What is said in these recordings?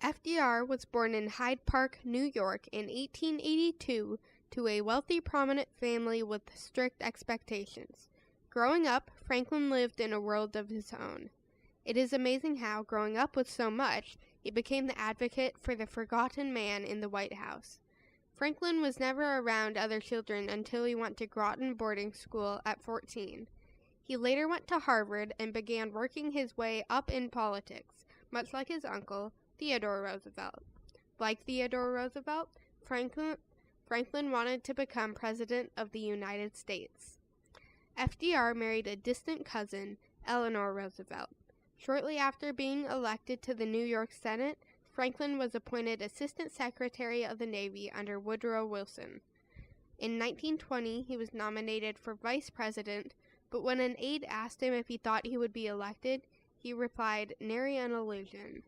FDR was born in Hyde Park, New York in 1882 to a wealthy, prominent family with strict expectations. Growing up, Franklin lived in a world of his own. It is amazing how, growing up with so much, he became the advocate for the forgotten man in the White House. Franklin was never around other children until he went to Groton boarding school at 14. He later went to Harvard and began working his way up in politics, much like his uncle, Theodore Roosevelt. Like Theodore Roosevelt, Franklin wanted to become President of the United States. FDR married a distant cousin, Eleanor Roosevelt. Shortly after being elected to the New York Senate, Franklin was appointed Assistant Secretary of the Navy under Woodrow Wilson. In 1920, he was nominated for Vice President, but when an aide asked him if he thought he would be elected, he replied, "Nary an illusion."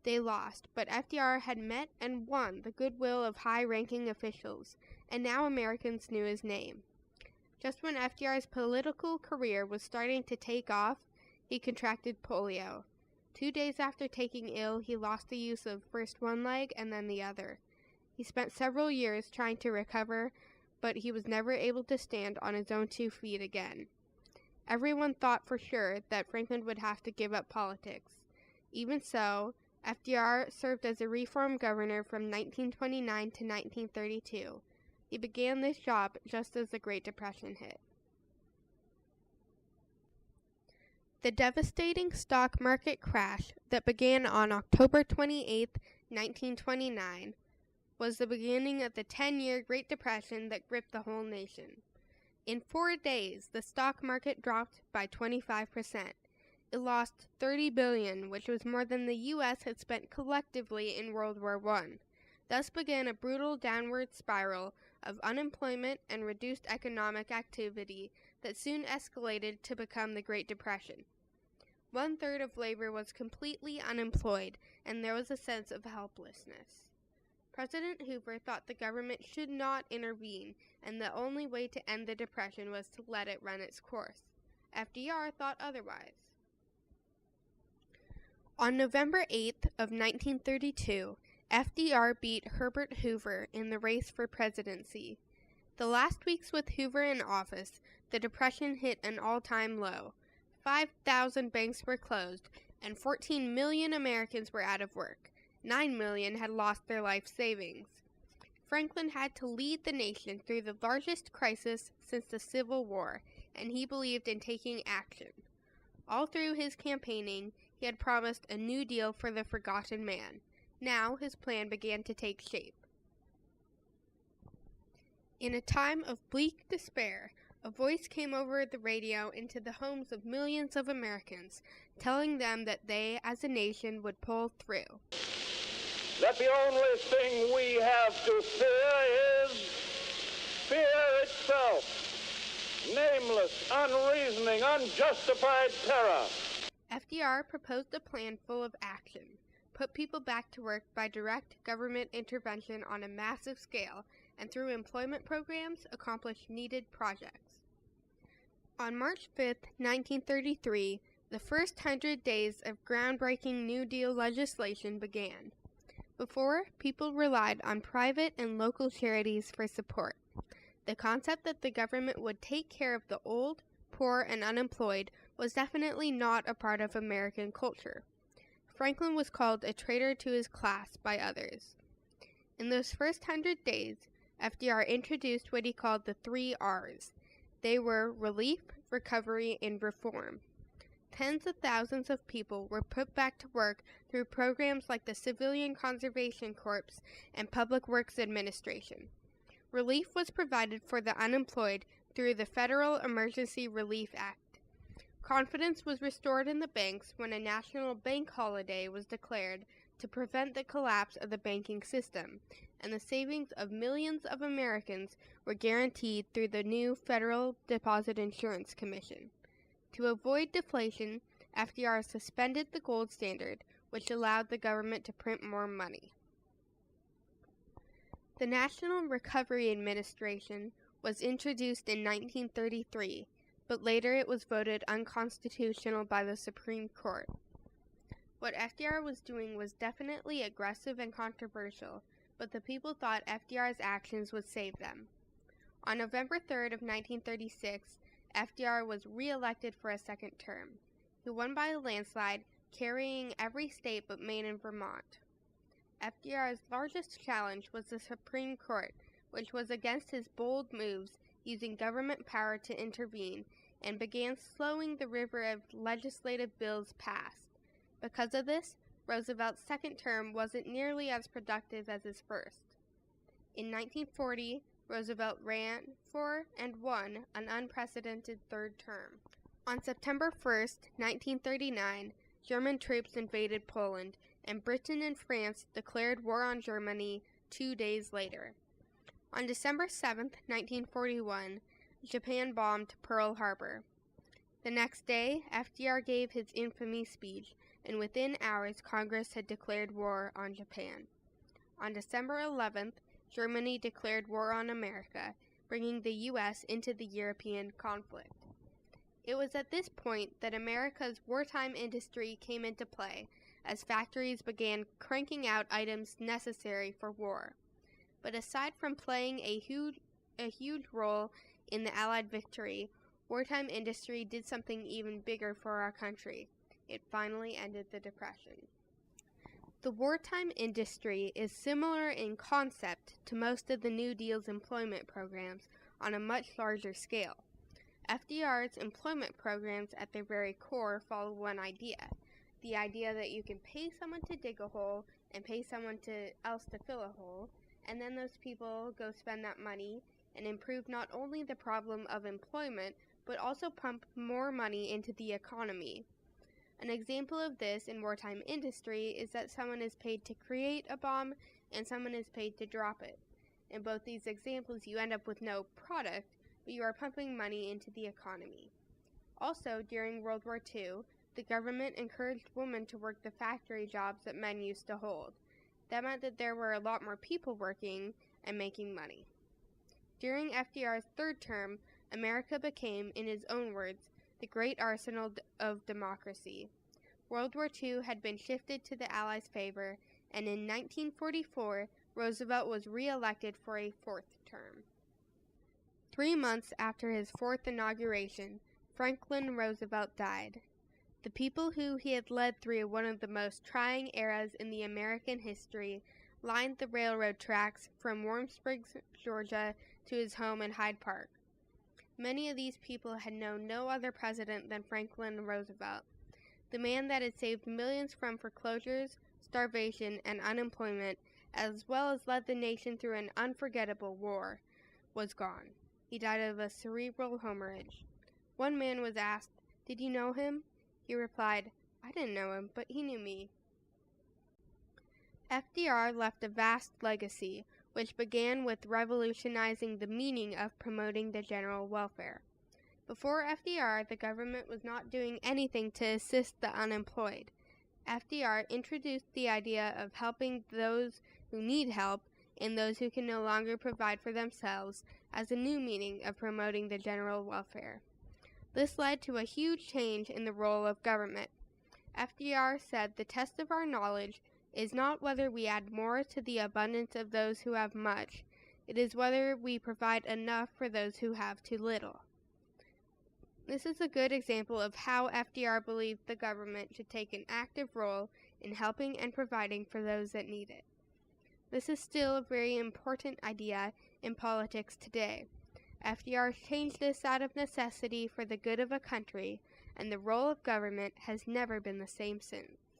They lost, but FDR had met and won the goodwill of high-ranking officials, and now Americans knew his name. Just when FDR's political career was starting to take off, he contracted polio. 2 days after taking ill, he lost the use of first one leg and then the other. He spent several years trying to recover, but he was never able to stand on his own 2 feet again. Everyone thought for sure that Franklin would have to give up politics. Even so, FDR served as a reform governor from 1929 to 1932. He began this job just as the Great Depression hit. The devastating stock market crash that began on October 28, 1929, was the beginning of the 10-year Great Depression that gripped the whole nation. In 4 days, the stock market dropped by 25%. It lost $30 billion, which was more than the U.S. had spent collectively in World War I. Thus began a brutal downward spiral of unemployment and reduced economic activity that soon escalated to become the Great Depression. 1/3 of labor was completely unemployed, and there was a sense of helplessness. President Hoover thought the government should not intervene, and the only way to end the Depression was to let it run its course. FDR thought otherwise. On November 8th of 1932, FDR beat Herbert Hoover in the race for presidency. The last weeks with Hoover in office, the Depression hit an all-time low. 5,000 banks were closed, and 14 million Americans were out of work. 9 million had lost their life savings. Franklin had to lead the nation through the largest crisis since the Civil War, and he believed in taking action. All through his campaigning, he had promised a New Deal for the forgotten man. Now his plan began to take shape. In a time of bleak despair, a voice came over the radio into the homes of millions of Americans, telling them that they, as a nation, would pull through. That the only thing we have to fear is fear itself. Nameless, unreasoning, unjustified terror. FDR proposed a plan full of action. Put people back to work by direct government intervention on a massive scale, and through employment programs, accomplish needed projects. On March 5, 1933, the first 100 days of groundbreaking New Deal legislation began. Before, people relied on private and local charities for support. The concept that the government would take care of the old, poor, and unemployed was definitely not a part of American culture. Franklin was called a traitor to his class by others. In those first 100 days, FDR introduced what he called the 3 R's. They were relief, recovery, and reform. Tens of thousands of people were put back to work through programs like the Civilian Conservation Corps and Public Works Administration. Relief was provided for the unemployed through the Federal Emergency Relief Act. Confidence was restored in the banks when a national bank holiday was declared to prevent the collapse of the banking system, and the savings of millions of Americans were guaranteed through the new Federal Deposit Insurance Commission. To avoid deflation, FDR suspended the gold standard, which allowed the government to print more money. The National Recovery Administration was introduced in 1933, but later it was voted unconstitutional by the Supreme Court. What FDR was doing was definitely aggressive and controversial, but the people thought FDR's actions would save them. On November 3rd of 1936, FDR was re-elected for a second term. He won by a landslide, carrying every state but Maine and Vermont. FDR's largest challenge was the Supreme Court, which was against his bold moves using government power to intervene and began slowing the river of legislative bills passed. Because of this, Roosevelt's second term wasn't nearly as productive as his first. In 1940, Roosevelt ran for and won an unprecedented third term. On September 1st, 1939, German troops invaded Poland, and Britain and France declared war on Germany 2 days later. On December 7th, 1941, Japan bombed Pearl Harbor. The next day, FDR gave his infamous speech, and within hours Congress had declared war on Japan. On December 11th, Germany declared war on America, bringing the U.S. into the European conflict. It was at this point that America's wartime industry came into play, as factories began cranking out items necessary for war. But aside from playing a huge role in the Allied victory, wartime industry did something even bigger for our country. It finally ended the Depression. The wartime industry is similar in concept to most of the New Deal's employment programs on a much larger scale. FDR's employment programs at their very core follow one idea, the idea that you can pay someone to dig a hole and pay someone else to fill a hole, and then those people go spend that money and improve not only the problem of employment, but also pump more money into the economy. An example of this in wartime industry is that someone is paid to create a bomb and someone is paid to drop it. In both these examples, you end up with no product, but you are pumping money into the economy. Also, during World War II, the government encouraged women to work the factory jobs that men used to hold. That meant that there were a lot more people working and making money. During FDR's third term, America became, in his own words, the great arsenal of democracy. World War II had been shifted to the Allies' favor, and in 1944, Roosevelt was re-elected for a fourth term. 3 months after his fourth inauguration, Franklin Roosevelt died. The people who he had led through one of the most trying eras in the American history lined the railroad tracks from Warm Springs, Georgia, to his home in Hyde Park. Many of these people had known no other president than Franklin Roosevelt. The man that had saved millions from foreclosures, starvation, and unemployment, as well as led the nation through an unforgettable war, was gone. He died of a cerebral hemorrhage. One man was asked, "Did you know him?" He replied, "I didn't know him, but he knew me." FDR left a vast legacy, which began with revolutionizing the meaning of promoting the general welfare. Before FDR, the government was not doing anything to assist the unemployed. FDR introduced the idea of helping those who need help and those who can no longer provide for themselves as a new meaning of promoting the general welfare. This led to a huge change in the role of government. FDR said the test of our knowledge is not whether we add more to the abundance of those who have much, it is whether we provide enough for those who have too little. This is a good example of how FDR believed the government should take an active role in helping and providing for those that need it. This is still a very important idea in politics today. FDR changed this out of necessity for the good of a country, and the role of government has never been the same since.